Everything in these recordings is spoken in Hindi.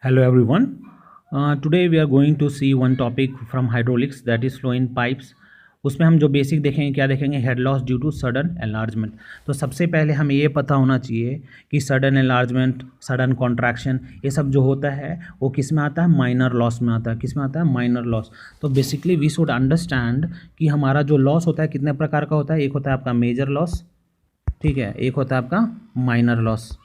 Hello everyone. Today we are going to see one topic from hydraulics, that is flow in pipes. उसमें हम जो बेसिक देखेंगे, क्या देखेंगे, head loss due to sudden enlargement. तो सबसे पहले हमें ये पता होना चाहिए कि सडन एनलार्जमेंट, सडन कॉन्ट्रैक्शन, ये सब जो होता है वो किस में आता है, माइनर लॉस में आता है। किस में आता है, माइनर लॉस। तो बेसिकली वी शुड अंडरस्टैंड कि हमारा जो लॉस होता है कितने प्रकार का होता है। एक होता है आपका मेजर लॉस, ठीक है, एक होता है आपका माइनर लॉस,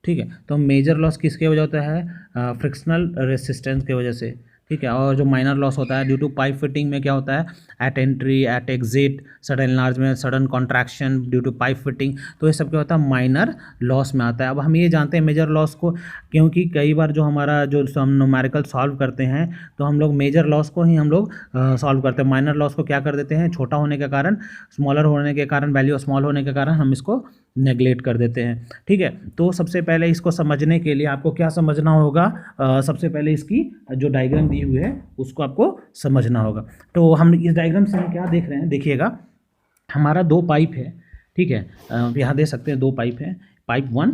ठीक है। तो मेजर लॉस किसके वजह होता है, फ्रिक्शनल रेसिस्टेंस की वजह से, ठीक है। और जो माइनर लॉस होता है ड्यू टू पाइप फिटिंग में क्या होता है, at entry, at exit, sudden enlargement, sudden contraction due to pipe fitting. तो ये सब क्या होता है, माइनर लॉस में आता है। अब हम ये जानते हैं मेजर लॉस को, क्योंकि कई बार जो हमारा जो हम न्यूमेरिकल सॉल्व करते हैं तो हम लोग मेजर लॉस को ही हम लोग सॉल्व करते हैं। माइनर लॉस को क्या कर देते हैं, छोटा होने के कारण, स्मॉलर होने के कारण, वैल्यू स्मॉल होने के कारण हम इसको नेगलेक्ट कर देते हैं, ठीक है। तो सबसे पहले इसको समझने के लिए आपको क्या समझना होगा, सबसे पहले इसकी जो डायग्राम दी हुई है उसको आपको समझना होगा। तो हम इस डायग्राम से हम क्या देख रहे हैं, देखिएगा, हमारा दो पाइप है, ठीक है। यहाँ दे सकते हैं दो पाइप है, पाइप 1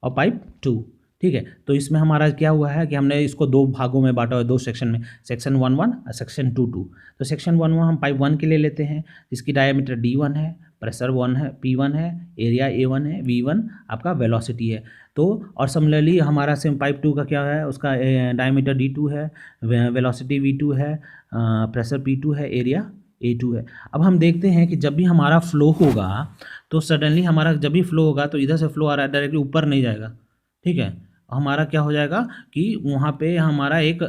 और पाइप 2, ठीक है। तो इसमें हमारा क्या हुआ है कि हमने इसको दो भागों में बांटा हुआ है, दो सेक्शन में, सेक्शन 1 और सेक्शन 2। तो सेक्शन 1 हम पाइप 1 के लिए लेते हैं, जिसकी डायमीटर D1 है, प्रेशर 1 है, P1 है, एरिया A1 है, V1 आपका वेलोसिटी है। तो और सिमिलरली हमारा सेम पाइप 2 का क्या है, उसका डायमीटर D2 है, वेलोसिटी V2 है, प्रेशर P2 है, एरिया A2 है। अब हम देखते हैं कि जब भी हमारा फ्लो होगा तो सडनली हमारा जब भी फ्लो होगा तो इधर से फ्लो आ रहा है, डायरेक्टली ऊपर नहीं जाएगा, ठीक है। हमारा क्या हो जाएगा कि वहाँ पे हमारा एक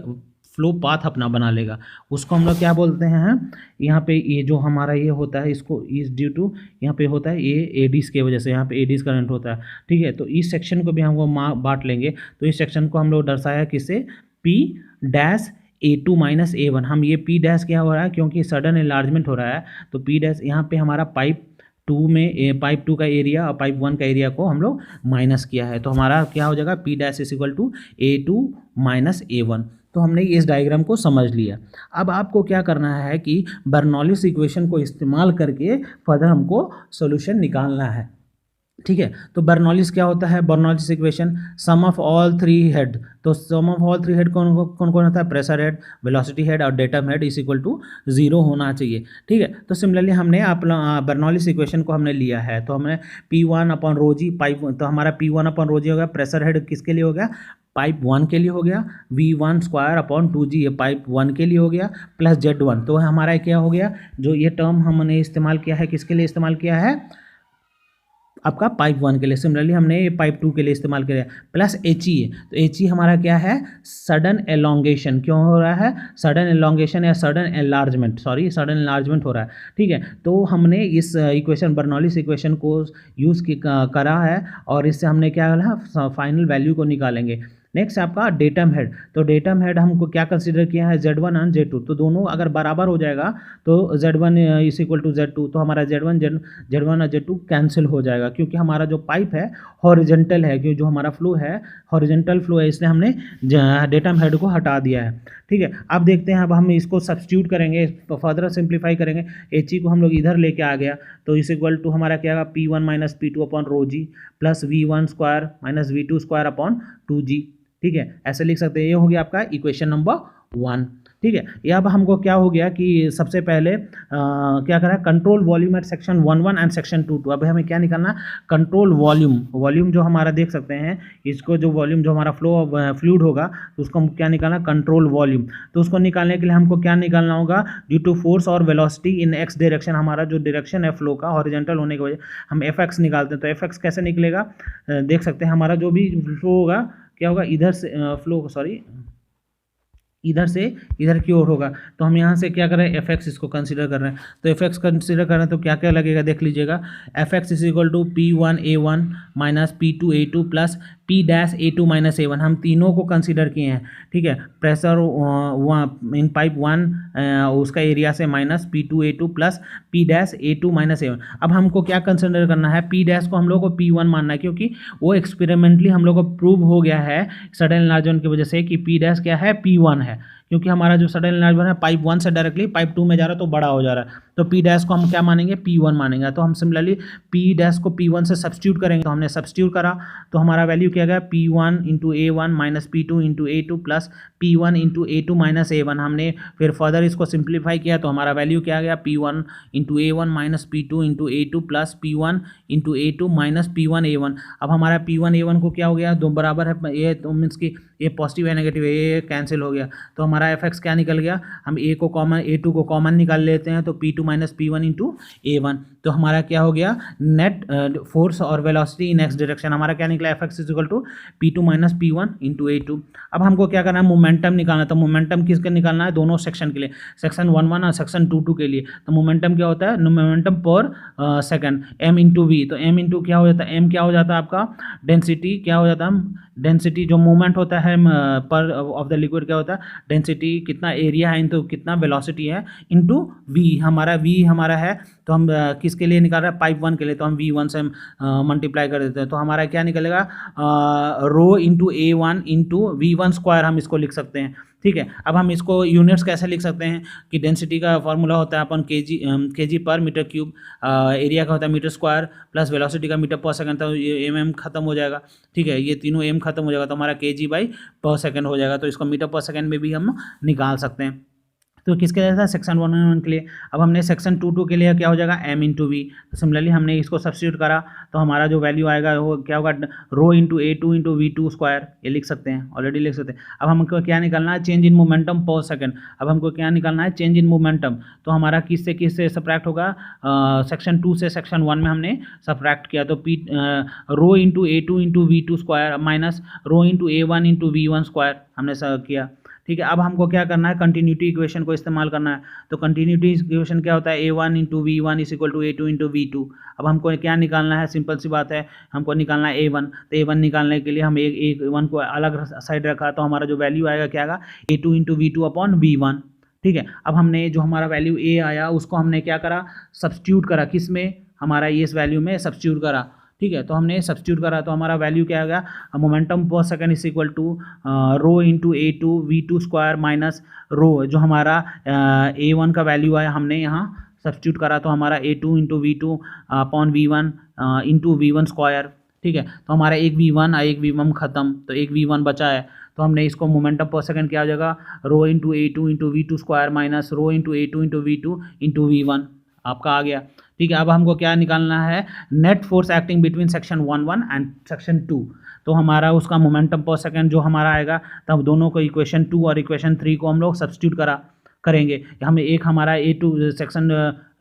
फ्लो पाथ अपना बना लेगा। उसको हम लोग क्या बोलते हैं, यहाँ पे ये जो हमारा ये होता है, इसको इस ड्यू टू यहाँ पे होता है ये एडीज के वजह से, यहाँ पे एडीज करंट होता है, ठीक है। तो इस सेक्शन को भी हम वो बांट लेंगे। तो इस सेक्शन को हम लोग दर्शाया किससे, P-A2 माइनस A1। हम ये P डैश क्या हो रहा है, क्योंकि सडन एनलार्जमेंट हो रहा है, तो P डैश यहाँ पे हमारा पाइप 2 में, पाइप 2 का एरिया और पाइप 1 का एरिया को हम लोग माइनस किया है। तो हमारा क्या हो जाएगा, P dash is equal to A2 minus A1। तो हमने इस डायग्राम को समझ लिया। अब आपको क्या करना है कि बर्नौलिस इक्वेशन को इस्तेमाल करके फर्दर हमको सॉल्यूशन निकालना है, ठीक है। तो बर्नौलिस क्या होता है, Bernoulli's equation, sum of all three head. तो sum of all three head कौन कौन कौन होता है, प्रेशर हेड, वेलोसिटी हेड और datum head is equal to 0 होना चाहिए, ठीक है। तो सिमिलरली हमने बर्नौलिस इक्वेशन को हमने लिया है, तो हमने P1 अपॉन रो जी पाइप, तो हमारा P1 अपॉन रो जी हो गया, प्रेशर हेड किसके लिए हो गया, पाइप 1 के लिए हो गया, V1 स्क्वायर अपॉन 2G ये पाइप 1 के लिए हो गया, प्लस Z1। तो हमारा क्या हो गया, जो ये टर्म हमने इस्तेमाल किया है, किसके लिए इस्तेमाल किया है, आपका पाइप 1 के लिए। सिमिलरली हमने ये पाइप 2 के लिए इस्तेमाल किया, प्लस HE है। तो HE हमारा क्या है, सडन एलोंगेशन। क्यों हो रहा है, सडन एलोंगेशन या sudden enlargement, sorry sudden enlargement हो रहा है, ठीक है। तो हमने इस इक्वेशन, बर्नौलिस इक्वेशन को यूज़ करा है और इससे हमने क्या है, फाइनल वैल्यू को निकालेंगे। नेक्स्ट आपका डेटम हेड। तो डेटम हेड हमको क्या कंसीडर किया है, Z1 और Z2। तो दोनों अगर बराबर हो जाएगा तो Z1 is equal to Z2, तो हमारा Z1 और Z2 कैंसिल हो जाएगा, क्योंकि हमारा जो पाइप है हॉरिजेंटल है, क्योंकि जो हमारा फ्लो है हॉरिजेंटल फ्लो है, इसलिए हमने डेटम हेड को हटा दिया है, ठीक है। अब देखते हैं, अब हम इसको सब्स्टिट्यूट करेंगे, फर्दर सिंप्लीफाई करेंगे। HE को हम लोग इधर लेके आ गया, तो इस इक्वल टू हमारा क्या आएगा, P1 minus P2 upon rho g plus V1 square minus V2 square upon 2G, ठीक है। ऐसे लिख सकते हैं। ये हो गया आपका इक्वेशन नंबर 1, ठीक है। ये अब हमको क्या हो गया कि सबसे पहले क्या करा, control volume at section 1 and section 2। अब हमें क्या निकालना, कंट्रोल वॉल्यूम। वॉल्यूम जो हमारा देख सकते हैं, इसको जो वॉल्यूम जो हमारा फ्लो ऑफ फ्लूइड होगा, तो उसको हम क्या निकालना, कंट्रोल वॉल्यूम। तो उसको निकालने के लिए हमको क्या निकालना होगा, ड्यू टू फोर्स और वेलोसिटी इन एक्स डायरेक्शन, हमारा जो डायरेक्शन है फ्लो का हॉरिजॉन्टल होने की वजह हम Fx निकालते हैं। तो Fx कैसे निकलेगा, देख सकते हैं, हमारा जो भी फ्लो होगा क्या होगा, इधर से फ्लो, सॉरी इधर से इधर की ओर होगा। तो हम यहाँ से क्या कर रहे हैं, Fx इसको कंसीडर कर रहे हैं। तो Fx कंसीडर कर रहे हैं तो क्या क्या लगेगा, देख लीजिएगा। Fx is equal to P1A1 minus P2A2 plus P dash A2 minus A1। हम तीनों को कंसीडर किए हैं, ठीक है। प्रेशर इन पाइप 1 उसका एरिया से minus P2A2 plus P dash A2 minus A1। अब हमको क्या कंसीडर करना है, P डैश को हम लोग को P1 मानना है, क्योंकि वो एक्सपेरिमेंटली हम लोग को प्रूव हो गया है सडन एनलार्जमेंट की वजह से कि P डैश क्या है, P1 है। क्योंकि हमारा जो सडन इनलार्जमेंट है पाइप 1 से डायरेक्टली पाइप 2 में जा रहा है तो बड़ा हो जा रहा है, तो पी डैश को हम क्या मानेंगे, P1 मानेंगे। तो हम सिमिलरली पी डैश को P1 से सब्स्टिट्यूट करेंगे, तो हमने सब्स्टिट्यूट करा तो हमारा वैल्यू क्या गया, P1 into A1 minus P2 into A2 plus P1 into A2 minus A1। हमने फिर फर्दर इसको सिंप्लीफाई किया तो हमारा वैल्यू क्या गया, P1 into A1 minus P2 into A2 plus P1 into A2 minus P1 A1। अब हमारा P1 A1 को क्या हो गया, दो बराबर है, ये तो मीन्स की ये पॉजिटिव है नेगेटिव है, ये कैंसिल हो गया, तो हमारा एफ क्या निकल गया, हम ए को कॉमन A2 को कॉमन निकाल लेते हैं तो P2 minus P1 into A1। तो हमारा क्या हो गया, नेट फोर्स और वेलोसिटी इन एक्स डायरेक्शन हमारा क्या निकला, F X equal to P2 minus P1 into A2। अब हमको क्या करना है, मोमेंटम निकालना है। तो मोमेंटम किसके निकालना है, दोनों सेक्शन के लिए, सेक्शन 1 और सेक्शन 2 के लिए। तो मोमेंटम क्या होता है, momentum per second m into we. तो m इंटू क्या हो जाता है, m क्या हो जाता है आपका डेंसिटी, क्या हो जाता है डेंसिटी, जो मूवमेंट होता है पर ऑफ द लिक्विड क्या होता है, डेंसिटी कितना एरिया है इंटू कितना वेलोसिटी है इंटू v। हमारा v हमारा है तो हम किसके लिए निकाल रहे हैं, पाइप 1 के लिए, तो हम V1 से मल्टीप्लाई कर देते हैं। तो हमारा क्या निकलेगा, रो into A1 into V1 square हम इसको लिख सकते हैं। ठीक है, अब हम इसको यूनिट्स कैसे लिख सकते हैं कि डेंसिटी का फॉर्मूला होता है अपन केजी पर मीटर क्यूब, एरिया का होता है मीटर स्क्वायर प्लस वेलोसिटी का मीटर पर सेकंड, तो ये mm खत्म हो जाएगा। ठीक है, ये तीनों m खत्म हो जाएगा तो हमारा kg बाई पर सेकंड हो जाएगा, तो इसको मीटर पर सेकंड में भी हम निकाल सकते हैं। तो किसके लिए था, सेक्शन 1 के लिए। अब हमने सेक्शन 2 के लिए क्या हो जाएगा, m इंटू वी। तो सिमिलरली हमने इसको सब्स्टिट्यूट करा तो हमारा जो वैल्यू आएगा वो क्या होगा, रो into A2 into V2 square, ये लिख सकते हैं, ऑलरेडी लिख सकते हैं। अब हमको क्या निकालना है, change in momentum per second. अब हमको क्या निकालना है, चेंज इन मोमेंटम। तो हमारा किससे सब्ट्रैक्ट होगा, सेक्शन 2 से सेक्शन 1 में हमने सब्ट्रैक्ट किया, तो rho into A2 into V2 square minus rho into A1 into V1 square हमने किया। ठीक है, अब हमको क्या करना है, कंटिन्यूटी इक्वेशन को इस्तेमाल करना है। तो कंटिन्यूटी इक्वेशन क्या होता है, A1 into V1 is equal to A2 into V2। अब हमको क्या निकालना है, सिंपल सी बात है, हमको निकालना है A1। तो A1 निकालने के लिए हम A1 को अलग साइड रखा, तो हमारा जो वैल्यू आएगा क्या आएगा, A2 into V2 upon V1। ठीक है, अब हमने जो हमारा वैल्यू A आया उसको हमने क्या करा, सब्स्टिट्यूट करा, किस में, हमारा इस वैल्यू में सब्स्टिट्यूट करा। ठीक है, तो हमने सब्स्टिट्यूट करा तो हमारा वैल्यू क्या आ गया, momentum per second is equal to rho into A2 V2 square minus rho, जो हमारा A1 का वैल्यू आया हमने यहाँ सब्स्टिट्यूट करा तो हमारा A2 into V2 upon V1 into V1 square. ठीक है, तो हमारा एक V1 एक V1 खत्म, तो एक V1 बचा है, तो हमने इसको मोमेंटम पर सेकंड क्या हो जाएगा, rho into A2 into V2 square minus rho into A2 into V2 into V1 आपका आ गया। ठीक है, अब हमको क्या निकालना है, net force acting between section 1 and section 2। तो हमारा उसका मोमेंटम पर सेकंड जो हमारा आएगा, तब दोनों को इक्वेशन 2 और इक्वेशन 3 को हम लोग सब्स्टिट्यूट करेंगे। हमें एक हमारा A2 सेक्शन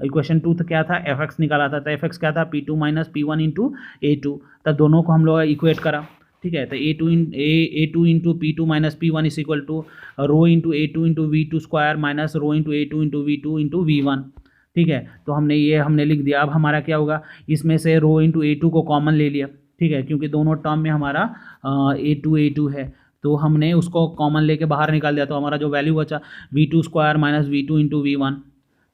इक्वेशन 2 तो क्या था, एफ निकाला था, तो एफ क्या था, P2 minus P1 into A2। तब दोनों को हम लोग इक्वेट करा। ठीक है, तो A2 into P2 minus P1 is equal to rho into A2 into V2 square minus rho into A2 into V2 into V1। ठीक है, तो हमने लिख दिया। अब हमारा क्या होगा, इसमें से रो इंटू A2 को कॉमन ले लिया। ठीक है, क्योंकि दोनों टर्म में हमारा A2 है, तो हमने उसको कॉमन लेके बाहर निकाल दिया, तो हमारा जो वैल्यू बचा V2 square minus V2 into V1।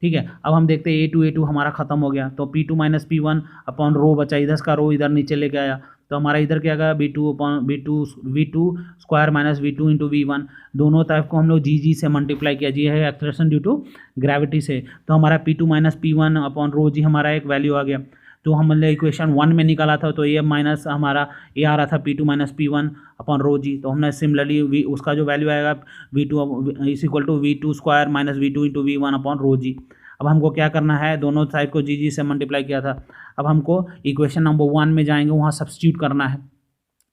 ठीक है, अब हम देखते हैं A2 हमारा खत्म हो गया, तो P2 minus P1 upon rho बचा, इधर का रो इधर नीचे लेके आया, तो हमारा इधर क्या गया, V2 square minus V2 into V1। दोनों तरफ को हम लोग जी से मल्टीप्लाई किया, जी है एक्सेलरेशन ड्यू टू ग्रेविटी से, तो हमारा P2 minus P1 upon rho जी हमारा एक वैल्यू आ गया। तो हमने इक्वेशन 1 में निकाला था, तो ये माइनस हमारा ये आ रहा था P2 minus P1 upon rho जी। तो हमने सिमिलरली उसका जो वैल्यू आएगा V2 is equal to V2 square minus V2 into V1 upon rho g. अब हमको क्या करना है, दोनों साइड को जी से मल्टीप्लाई किया था। अब हमको इक्वेशन नंबर 1 में जाएंगे, वहाँ सब्स्टिट्यूट करना है।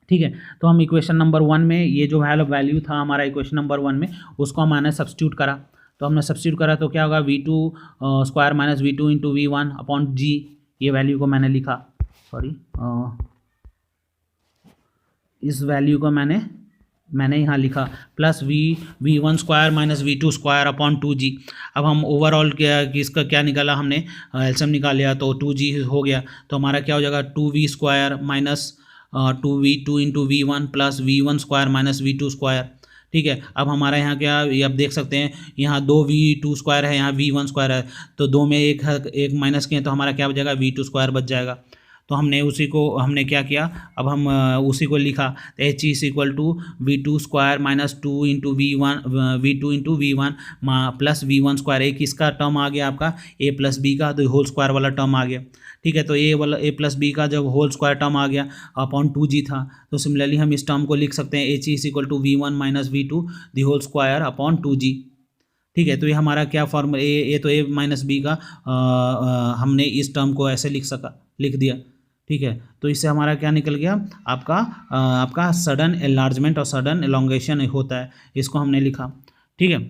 ठीक है, तो हम इक्वेशन नंबर 1 में ये जो वैल्यू था हमारा इक्वेशन नंबर 1 में, उसको मैंने सब्स्टिट्यूट करा। तो हमने सब्स्टिट्यूट करा तो क्या होगा, V2 square minus V2 into V1 upon g, ये वैल्यू को मैंने लिखा, इस वैल्यू को मैंने यहाँ लिखा, plus V1 square minus V2 square upon 2G। अब हम ओवरऑल इसका क्या निकाला, हमने एलसीएम निकाल लिया, तो 2G हो गया, तो हमारा क्या हो जाएगा, 2V square minus 2V2 into V1 plus V1 square minus V2 square. ठीक है, अब हमारा यहाँ क्या, ये आप देख सकते हैं, यहाँ 2V2 स्क्वायर है, यहाँ V1 स्क्वायर है, तो दो में एक माइनस किए तो हमारा क्या बच जाएगा, V2 स्क्वायर बच जाएगा। तो हमने उसी को हमने क्या किया, अब हम उसी को लिखा, तो H is equal to V2² minus 2 into V2 into V1 plus V1 square. एक इसका टर्म आ गया आपका A प्लस बी का, तो होल स्क्वायर वाला टर्म आ गया, ठीक है। तो A प्लस बी का जब होल स्क्वायर टर्म आ गया अपॉन 2G था, तो सिमिलरली हम इस टर्म को लिख सकते हैं H is equal to V1 minus V2 the whole square upon 2G, ठीक है। तो ये हमारा क्या फॉर्मूला, ए तो A माइनस बी का हमने इस टर्म को ऐसे लिख दिया, ठीक है। तो इससे हमारा क्या निकल गया, आपका सडन एनलार्जमेंट और सडन एलोंगेशन होता है, इसको हमने लिखा, ठीक है।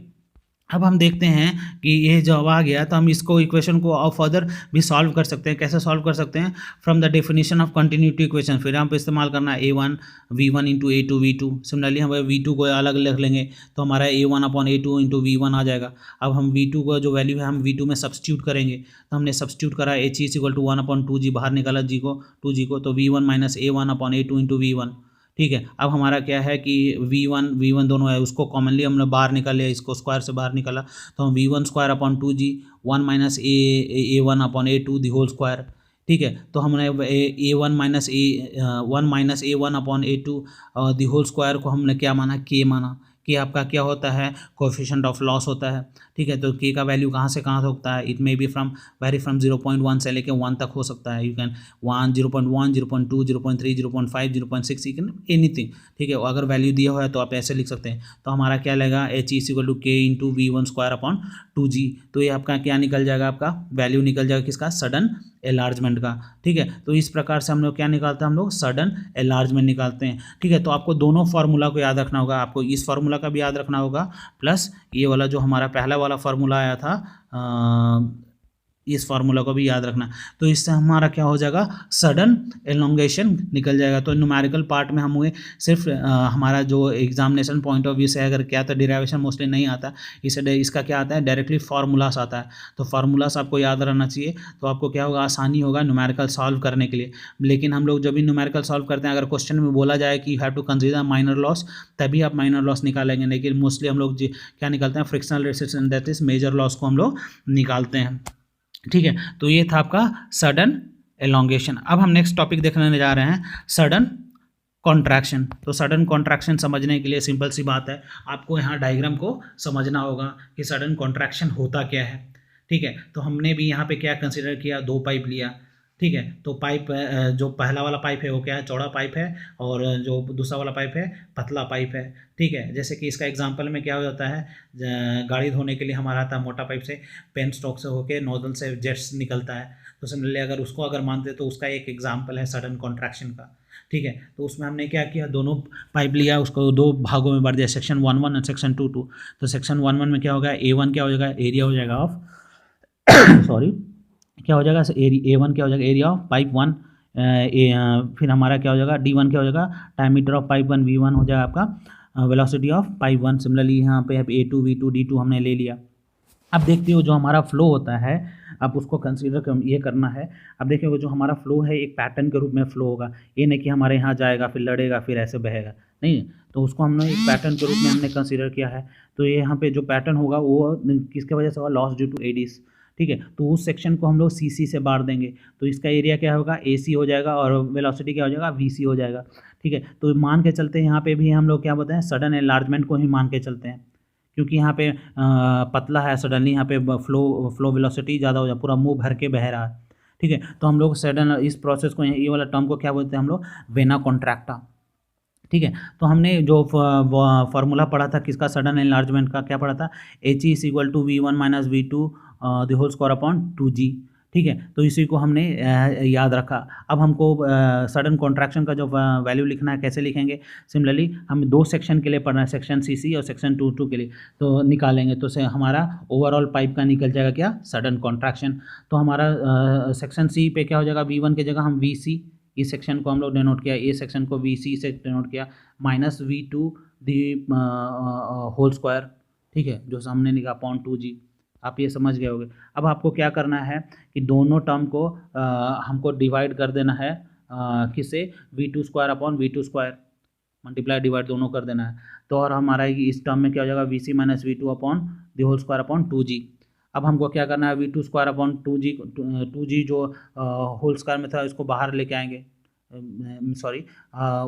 अब हम देखते हैं कि ये जब आ गया तो हम इसको इक्वेशन को और फर्दर भी सॉल्व कर सकते हैं। कैसे सॉल्व कर सकते हैं, from the definition of continuity equation. फिर हम पे इस्तेमाल करना है A1 V1 into A2 V2। Similarly हम V2 को अलग लिख लेंगे, तो हमारा A1 upon A2 into V1 आ जाएगा। अब हम V2 का जो वैल्यू है हम V2 में सब्स्टिट्यूट करेंगे, तो हमने सब्स्टिट्यूट करा H is equal to 1 upon 2G, बाहर निकाला टू जी को, तो V1 minus A1 upon A2 into V1, ठीक है। अब हमारा क्या है कि V1 दोनों है, उसको कॉमनली हमने बाहर निकाल लिया, इसको स्क्वायर से बाहर निकाला, तो हम V1 square upon 2G 1 minus A1 upon A2 the whole square, ठीक है। तो हमने A1 minus A1 upon A2 the whole square को हमने क्या माना, K माना। K आपका क्या होता है, कोएफिशिएंट ऑफ लॉस होता है, ठीक है। तो K का वैल्यू कहाँ से कहाँ होता है, it may be very from 0.1 से लेके 1 तक हो सकता है। You can 1 0.1 0.2 0.3 0.5 0.6 you can anything, ठीक है। अगर वैल्यू दिया हुआ है तो आप ऐसे लिख सकते हैं। तो हमारा क्या लगेगा, H is equal to K into V1 square upon 2G। तो ये आपका क्या निकल जाएगा, आपका वैल्यू निकल जाएगा किसका, सडन एलार्जमेंट का, ठीक है। तो इस प्रकार से हम लोग क्या निकालते हैं, हम लोग सडन एलार्जमेंट निकालते हैं, ठीक है। तो आपको दोनों फार्मूला को याद रखना होगा, आपको इस फार्मूला का भी याद रखना होगा, प्लस ये वाला जो हमारा पहला वाला फार्मूला आया था इस फार्मूला को भी याद रखना। तो इससे हमारा क्या हो जाएगा, सडन एलोंगेशन निकल जाएगा। तो न्यूमेरिकल पार्ट में हमें सिर्फ हमारा जो एग्जामिनेशन पॉइंट ऑफ व्यू से अगर क्या तो डेरिवेशन मोस्टली नहीं आता, इसका क्या आता है, डायरेक्टली फार्मूलास आता है। तो फार्मूलास आपको याद रहना चाहिए, तो आपको क्या होगा, आसानी होगा न्यूमेरिकल सॉल्व करने के लिए। लेकिन हम लोग जब भी न्यूमेरिकल सॉल्व करते हैं, अगर क्वेश्चन में बोला जाए कि you have to consider minor loss, तभी आप माइनर लॉस निकालेंगे। लेकिन मोस्टली हम लोग क्या निकालते हैं, frictional resistance that is major loss को हम लोग निकालते हैं, ठीक है। तो ये था आपका सडन एलोंगेशन। अब हम नेक्स्ट टॉपिक देखने जा रहे हैं, सडन कॉन्ट्रैक्शन। तो सडन कॉन्ट्रैक्शन समझने के लिए सिंपल सी बात है, आपको यहाँ डायग्राम को समझना होगा कि सडन कॉन्ट्रैक्शन होता क्या है, ठीक है। तो हमने भी यहाँ पे क्या कंसिडर किया, 2 पाइप लिया, ठीक है। तो पाइप जो पहला वाला पाइप है वो क्या है, चौड़ा पाइप है, और जो दूसरा वाला पाइप है पतला पाइप है, ठीक है। जैसे कि इसका एग्जांपल में क्या हो जाता है, गाड़ी धोने के लिए हमारा आता है मोटा पाइप से, पेन स्टॉक से होके नोजल से जेट्स निकलता है। तो सिमिलरली अगर उसको अगर मानते तो उसका एक एग्जाम्पल है सडन कॉन्ट्रैक्शन का, ठीक है। तो उसमें हमने क्या किया, दोनों पाइप लिया, उसको 2 भागों में बांट दिया, सेक्शन 1 और सेक्शन 2। तो सेक्शन 1 में क्या होगा, A1 क्या हो जाएगा, एरिया हो जाएगा ऑफ सॉरी क्या हो जाएगा, A1 क्या हो जाएगा, एरिया ऑफ पाइप 1, फिर हमारा क्या हो जाएगा, D1 क्या हो जाएगा, डायमीटर ऑफ पाइप 1, V1 हो जाएगा आपका वेलोसिटी ऑफ पाइप 1। सिमिलरली यहाँ पे A2 V2 D2 हमने ले लिया। अब देखते हो जो हमारा फ्लो होता है, अब उसको कंसीडर ये करना है। अब देखिए जो हमारा फ्लो है एक पैटर्न के रूप में फ्लो होगा, ये नहीं कि हमारे यहाँ जाएगा फिर लड़ेगा फिर ऐसे बहेगा, नहीं। तो उसको हमने एक पैटर्न के रूप में हमने कंसीडर किया है। तो ये यहाँ पे जो पैटर्न होगा वो किसके वजह से होगा, लॉस ड्यू टू एडीज, ठीक है। तो उस सेक्शन को हम लोग CC से बांट देंगे, तो इसका एरिया क्या होगा, AC हो जाएगा, और वेलोसिटी क्या हो जाएगा, VC हो जाएगा, ठीक है। तो मान के चलते हैं यहाँ पे भी हम लोग क्या बताएं, सडन एनलार्जमेंट को ही मान के चलते हैं, क्योंकि यहाँ पे पतला है, सडनली यहाँ पे फ्लो वेलोसिटी ज़्यादा हो जाए, पूरा मुंह भर के बह रहा है, ठीक है। तो हम लोग सडन इस प्रोसेस को, ये वाला टर्म को क्या बोलते हैं हम लोग, वेना कॉन्ट्रैक्टा, ठीक है। तो हमने जो फार्मूला पढ़ा था किसका, सडन एनलार्जमेंट का, क्या पढ़ा था, H is equal to V1 minus V2 the whole square upon 2G, ठीक है। तो इसी को हमने याद रखा। अब हमको सडन कॉन्ट्रैक्शन का जो वैल्यू लिखना है, कैसे लिखेंगे, सिमिलरली हम 2 सेक्शन के लिए पढ़ना है, सेक्शन CC और सेक्शन 2 के लिए, तो निकालेंगे। तो से हमारा ओवरऑल पाइप का निकल जाएगा क्या, सडन कॉन्ट्रैक्शन। तो हमारा सेक्शन C पे क्या हो जाएगा, V1 की जगह हम VC, इस सेक्शन को हम लोग डिनोट किया, ए सेक्शन को VC से डिनोट किया, minus V2 the whole square, ठीक है, जो सामने लिखा अपॉन 2G। आप ये समझ गए होंगे। अब आपको क्या करना है कि दोनों टर्म को हमको डिवाइड कर देना है, किससे, V2 square upon V2 square, multiply divide दोनों कर देना है। तो और हमारा इस टर्म में क्या हो जाएगा, VC minus V2 upon the whole square upon 2G। अब हमको क्या करना है, v2 स्क्वायर अपॉन 2g जो होल स्क्वायर में था इसको बाहर लेके आएंगे, सॉरी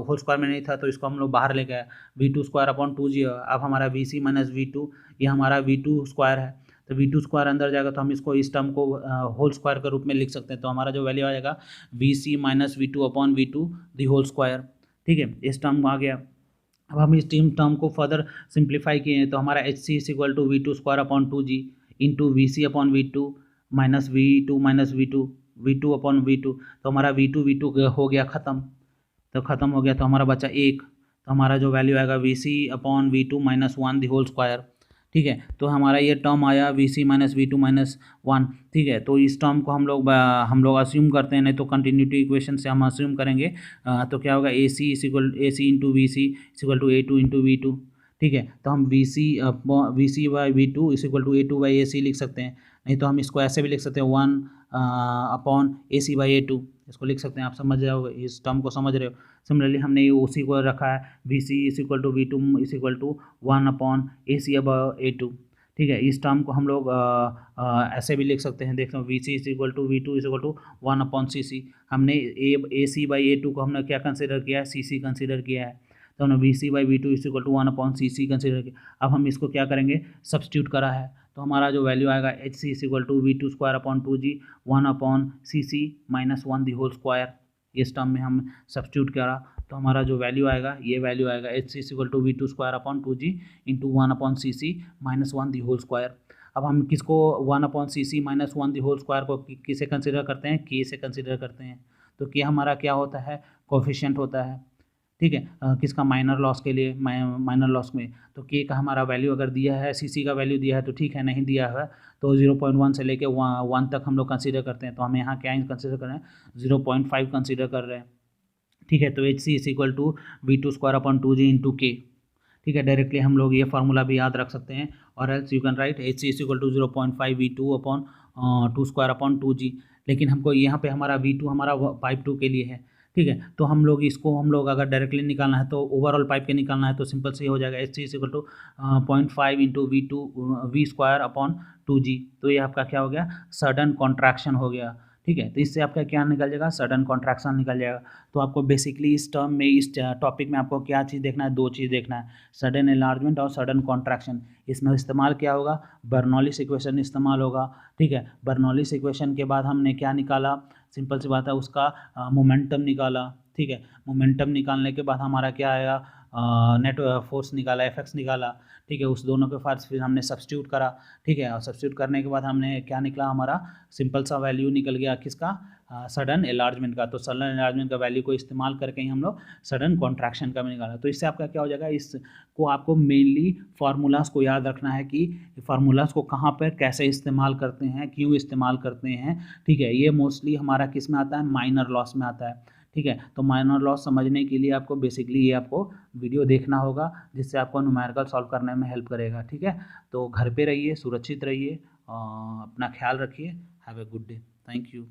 होल स्क्वायर में नहीं था तो इसको हम लोग बाहर लेके आए, v2 स्क्वायर अपॉन 2g। अब हमारा vc माइनस v2, ये हमारा v2 स्क्वायर है, तो v2 स्क्वायर अंदर जाएगा तो हम इसको इस टर्म को होल स्क्वायर के रूप में लिख सकते हैं। तो हमारा जो वैल्यू आ जाएगा vc minus v2 upon v2 the whole square, ठीक है, इस टर्म आ गया। अब हम इस टर्म को फर्दर सिंप्लीफाई किए हैं तो हमारा H C is equal to v2 square upon 2g into V C upon v2 minus v2 upon v2, तो हमारा v2 हो गया ख़त्म, तो ख़त्म हो गया तो हमारा बचा एक, तो हमारा जो वैल्यू आएगा V C upon v2 minus 1 the whole square, ठीक है। तो हमारा ये टर्म आया we C minus v2 minus 1, ठीक है। तो इस टर्म को हम लोग अस्यूम करते हैं, नहीं तो कंटिन्यूटी इक्वेशन से हम अस्यूम करेंगे, तो क्या होगा A C into V C equal to A two into V two, ठीक है। तो हम V C by V two is equal to A two by A C लिख सकते हैं, नहीं तो हम इसको ऐसे भी लिख सकते हैं 1 upon A C by A two, इसको लिख सकते हैं। आप समझ जाओगे, इस टर्म को समझ रहे हो। सिमिलरली हमने ये उसी को रखा है, V C is equal to V two is equal to 1 upon A C अब ए टू, ठीक है। इस टर्म को हम लोग ऐसे भी लिख सकते हैं, देखते हैं V C is equal to V two is equal to 1 upon C C. हमने A C by A to को हमने क्या कंसिडर किया है, सी सी कंसिडर किया है, तो हमने V C by V two is equal to 1 upon C C consider किया। अब हम इसको क्या करेंगे, सब्स्टिट्यूट करा है, तो हमारा जो वैल्यू आएगा H C is equal to V two square upon 2g 1 upon C C minus 1 the whole square. इस टर्म में हम सब्स्टिट्यूट करा तो हमारा जो वैल्यू आएगा, ये वैल्यू आएगा H C is equal to V two square upon 2g into 1 upon C C minus 1 the whole square. अब हम किसको 1 upon C C minus 1 the whole square को किसे कंसिडर करते हैं, के से कंसिडर करते हैं। तो के हमारा क्या होता है, कोफिशिएंट होता है, ठीक है, किसका, माइनर लॉस के लिए, माइनर लॉस में। तो के का हमारा वैल्यू अगर दिया है, सी सी का वैल्यू दिया है तो ठीक है, नहीं दिया है तो 0.1 से लेके 1 तक हम लोग कंसीडर करते हैं। तो हमें यहाँ क्या कंसीडर कर रहे हैं, 0.5 कंसीडर कर रहे हैं, ठीक है। तो H C is equal to V two square upon 2g into K, ठीक है। डायरेक्टली हम लोग ये फार्मूला भी याद रख सकते हैं, और else you can write H C is equal to 0.5 V two upon 2 square upon 2g। लेकिन हमको यहाँ पे हमारा v2 हमारा पाइप 2 के लिए है, ठीक है। तो हम लोग अगर डायरेक्टली निकालना है तो ओवरऑल पाइप के निकालना है तो सिंपल से हो जाएगा H C is equal to 0.5 into V square upon 2g। तो ये आपका क्या हो गया, सडन कॉन्ट्रैक्शन हो गया, ठीक है। तो इससे आपका क्या निकल जाएगा, सडन कॉन्ट्रैक्शन निकल जाएगा। तो आपको बेसिकली इस टर्म में, इस टॉपिक में आपको क्या चीज़ देखना है, दो चीज़ देखना है, सडन एनलार्जमेंट और सडन कॉन्ट्रैक्शन। इसमें इस्तेमाल क्या होगा, बर्नौलिस इक्वेशन इस्तेमाल होगा, ठीक है। बर्नौलिस इक्वेशन के बाद हमने क्या निकाला, सिंपल सी बात है, उसका मोमेंटम निकाला, ठीक है। मोमेंटम निकालने के बाद हमारा क्या आएगा, नेट फोर्स निकाला, एफ निकाला, ठीक है। उस दोनों के बाद फिर हमने सब्स्टिट्यूट करा, ठीक है। और सब्स्टिट्यूट करने के बाद हमने क्या निकला, हमारा सिंपल सा वैल्यू निकल गया किसका, सडन एलार्जमेंट का। तो सडन एलार्जमेंट का वैल्यू को इस्तेमाल करके ही हम लोग सडन कॉन्ट्रैक्शन का भी निकाला। तो इससे आपका क्या हो जाएगा, इसको आपको मेनली फार्मूलाज को याद रखना है कि फार्मूलाज को कहाँ पर कैसे इस्तेमाल करते हैं, क्यों इस्तेमाल करते हैं, ठीक है। ये मोस्टली हमारा किस में आता है, माइनर लॉस में आता है, ठीक है। तो माइनर लॉस समझने के लिए आपको बेसिकली ये आपको वीडियो देखना होगा, जिससे आपको न्यूमेरिकल सॉल्व करने में हेल्प करेगा, ठीक है। तो घर पे रहिए, सुरक्षित रहिए, अपना ख्याल रखिए। Have a good day, thank you.